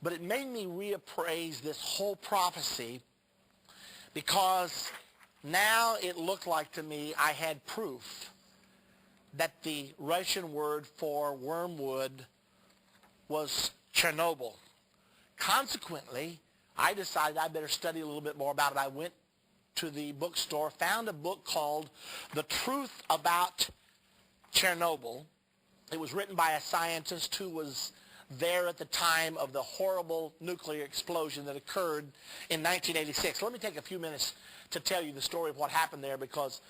But it made me reappraise this whole prophecy, because now it looked like to me I had proof that the Russian word for wormwood was Chernobyl. Consequently, I decided I better study a little bit more about it. I went to the bookstore, found a book called The Truth About Chernobyl. It was written by a scientist who was there at the time of the horrible nuclear explosion that occurred in 1986. Let me take a few minutes to tell you the story of what happened there, because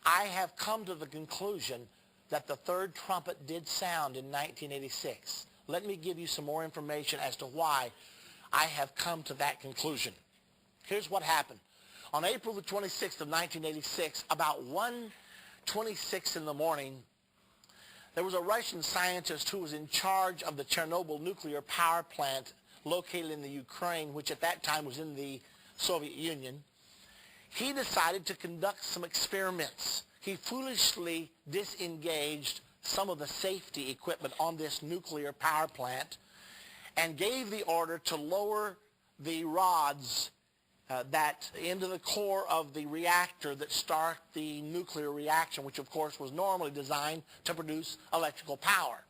I have come to the conclusion that the third trumpet did sound in 1986. Let me give you some more information as to why I have come to that conclusion. Here's what happened. On April the 26th of 1986, about 1:26 in the morning, there was a Russian scientist who was in charge of the Chernobyl nuclear power plant located in the Ukraine, which at that time was in the Soviet Union. He decided to conduct some experiments. He foolishly disengaged some of the safety equipment on this nuclear power plant and gave the order to lower the rods that into the core of the reactor that start the nuclear reaction, which of course was normally designed to produce electrical power.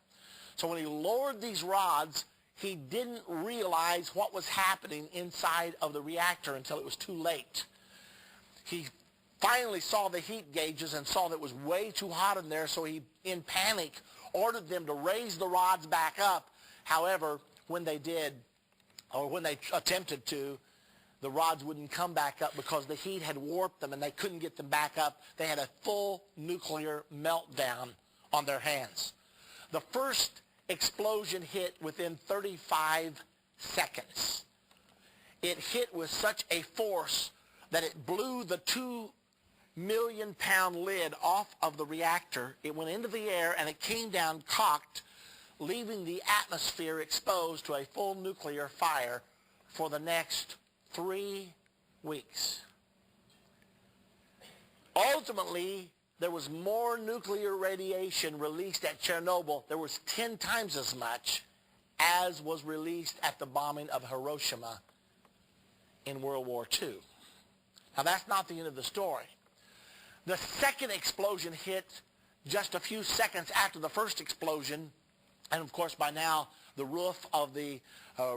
So when he lowered these rods, he didn't realize what was happening inside of the reactor until it was too late. He finally saw the heat gauges and saw that it was way too hot in there, so he, in panic, ordered them to raise the rods back up. However, when they did, or when they attempted to, the rods wouldn't come back up because the heat had warped them and they couldn't get them back up. They had a full nuclear meltdown on their hands. The first explosion hit within 35 seconds. It hit with such a force that it blew the 2-million-pound lid off of the reactor. It went into the air and it came down cocked, leaving the atmosphere exposed to a full nuclear fire for the next 3 weeks. Ultimately, there was more nuclear radiation released at Chernobyl. There was 10 times as much as was released at the bombing of Hiroshima in World War II. Now, that's not the end of the story. The second explosion hit just a few seconds after the first explosion, and of course by now the roof of the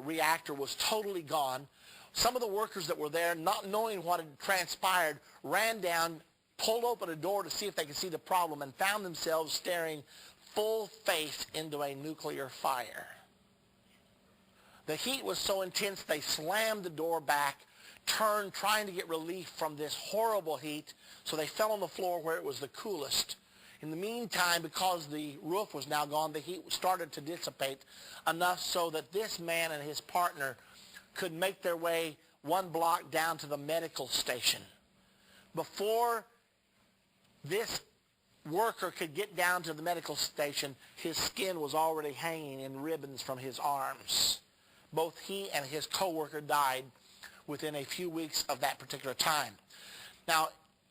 reactor was totally gone. Some of the workers that were there, not knowing what had transpired, ran down, pulled open a door to see if they could see the problem, and found themselves staring full face into a nuclear fire. The heat was so intense they slammed the door back, turned trying to get relief from this horrible heat, so they fell on the floor where it was the coolest. In the meantime, because the roof was now gone, the heat started to dissipate enough so that this man and his partner could make their way 1 block down to the medical station. Before this worker could get down to the medical station, his skin was already hanging in ribbons from his arms. Both he and his co-worker died within a few weeks of that particular time. Now,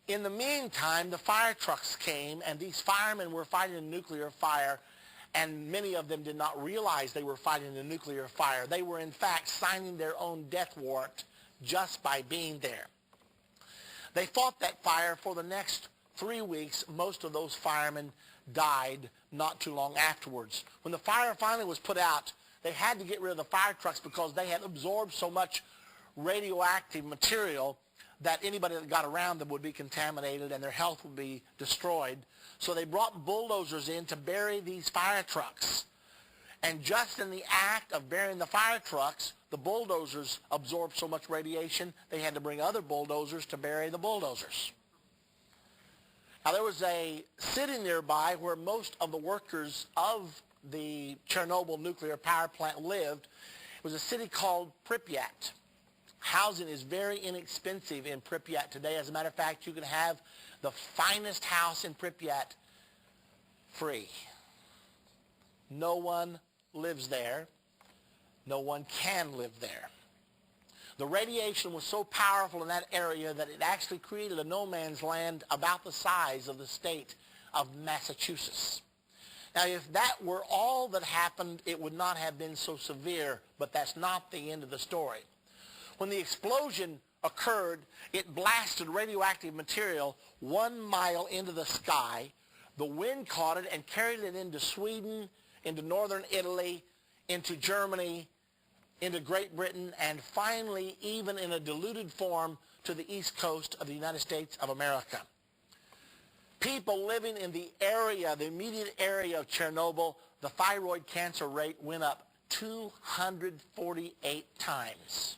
in the meantime, the fire trucks came, and these firemen were fighting a nuclear fire, and many of them did not realize they were fighting a nuclear fire. They were, in fact, signing their own death warrant just by being there. They fought that fire for the next 3 weeks. Most of those firemen died not too long afterwards. When the fire finally was put out, they had to get rid of the fire trucks because they had absorbed so much radioactive material that anybody that got around them would be contaminated and their health would be destroyed. So they brought bulldozers in to bury these fire trucks. And just in the act of burying the fire trucks, the bulldozers absorbed so much radiation, they had to bring other bulldozers to bury the bulldozers. Now, there was a city nearby where most of the workers of the Chernobyl nuclear power plant lived. It was a city called Pripyat. Housing is very inexpensive in Pripyat today. As a matter of fact, you can have the finest house in Pripyat free. No one lives there. No one can live there. The radiation was so powerful in that area that it actually created a no man's land about the size of the state of Massachusetts. Now, if that were all that happened, it would not have been so severe, but that's not the end of the story. When the explosion occurred, it blasted radioactive material 1 mile into the sky. The wind caught it and carried it into Sweden, into northern Italy, into Germany, into Great Britain, and finally, even in a diluted form, to the east coast of the United States of America. People living in the area, the immediate area of Chernobyl, the thyroid cancer rate went up 248 times.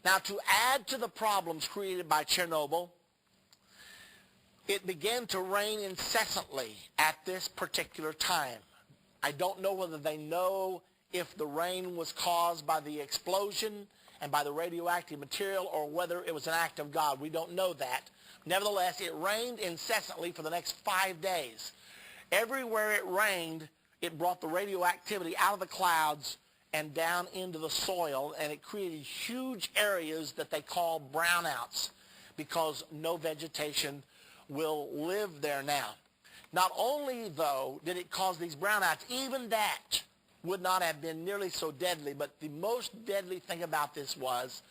Now, to add to the problems created by Chernobyl, it began to rain incessantly at this particular time. I don't know whether they know if the rain was caused by the explosion and by the radioactive material or whether it was an act of God. We don't know that. Nevertheless, it rained incessantly for the next 5 days. Everywhere it rained, it brought the radioactivity out of the clouds and down into the soil, and it created huge areas that they call brownouts because no vegetation will live there now. Not only, though, did it cause these brownouts, even that would not have been nearly so deadly, but the most deadly thing about this was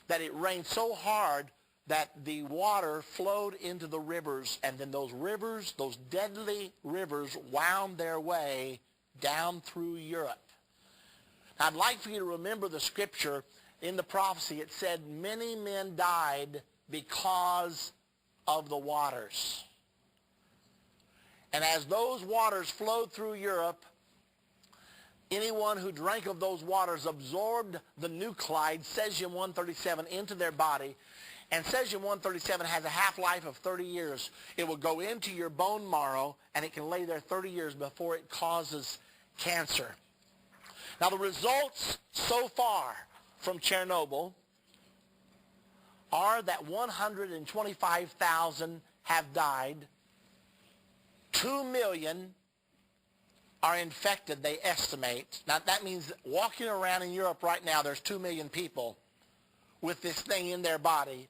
that it rained so hard that the water flowed into the rivers, and then those rivers, those deadly rivers, wound their way down through Europe. Now, I'd like for you to remember the scripture in the prophecy. It said many men died because of the waters. And as those waters flowed through Europe, anyone who drank of those waters absorbed the nuclide, cesium-137, into their body. And cesium-137 has a half-life of 30 years. It will go into your bone marrow, and it can lay there 30 years before it causes cancer. Now, the results so far from Chernobyl are that 125,000 have died. 2 million are infected, they estimate. Now, that means that walking around in Europe right now, there's 2 million people with this thing in their body.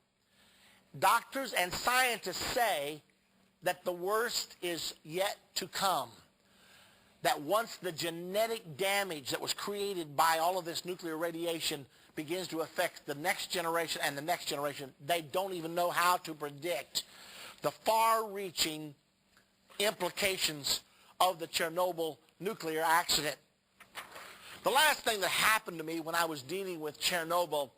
Doctors and scientists say that the worst is yet to come. That once the genetic damage that was created by all of this nuclear radiation begins to affect the next generation and the next generation, they don't even know how to predict the far-reaching implications of the Chernobyl nuclear accident. The last thing that happened to me when I was dealing with Chernobyl,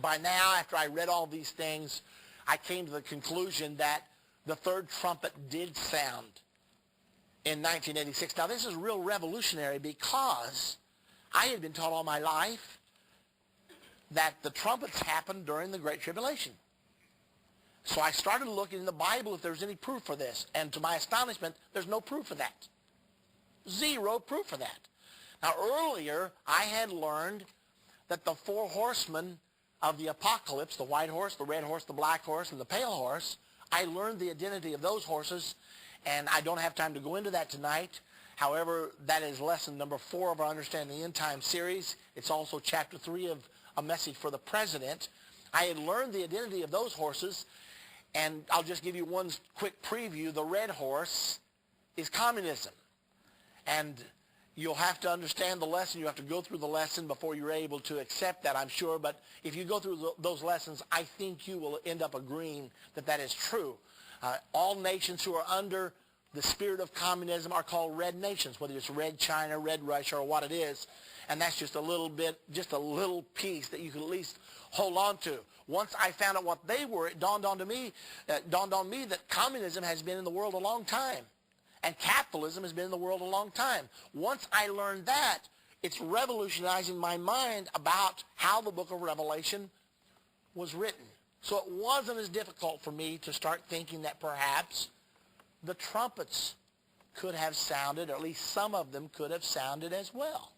by now, after I read all these things, I came to the conclusion that the third trumpet did sound in 1986. Now, this is real revolutionary because I had been taught all my life that the trumpets happened during the Great Tribulation. So I started looking in the Bible if there's any proof for this. And to my astonishment, there's no proof of that. Zero proof of that. Now, earlier, I had learned that the 4 horsemen of the apocalypse, the white horse, the red horse, the black horse, and the pale horse, I learned the identity of those horses, and I don't have time to go into that tonight. However, that is lesson number 4 of our Understanding the End Time series. It's also chapter 3 of A Message for the President. I had learned the identity of those horses, and I'll just give you one quick preview. The red horse is communism. And you'll have to understand the lesson. You have to go through the lesson before you're able to accept that, I'm sure. But if you go through those lessons, I think you will end up agreeing that that is true. All nations who are under the spirit of communism are called red nations, whether it's red China, red Russia, or what it is. And that's just a little bit, just a little piece that you can at least hold on to. Once I found out what they were, it dawned on me that communism has been in the world a long time. And capitalism has been in the world a long time. Once I learned that, it's revolutionizing my mind about how the book of Revelation was written. So it wasn't as difficult for me to start thinking that perhaps the trumpets could have sounded, or at least some of them could have sounded as well.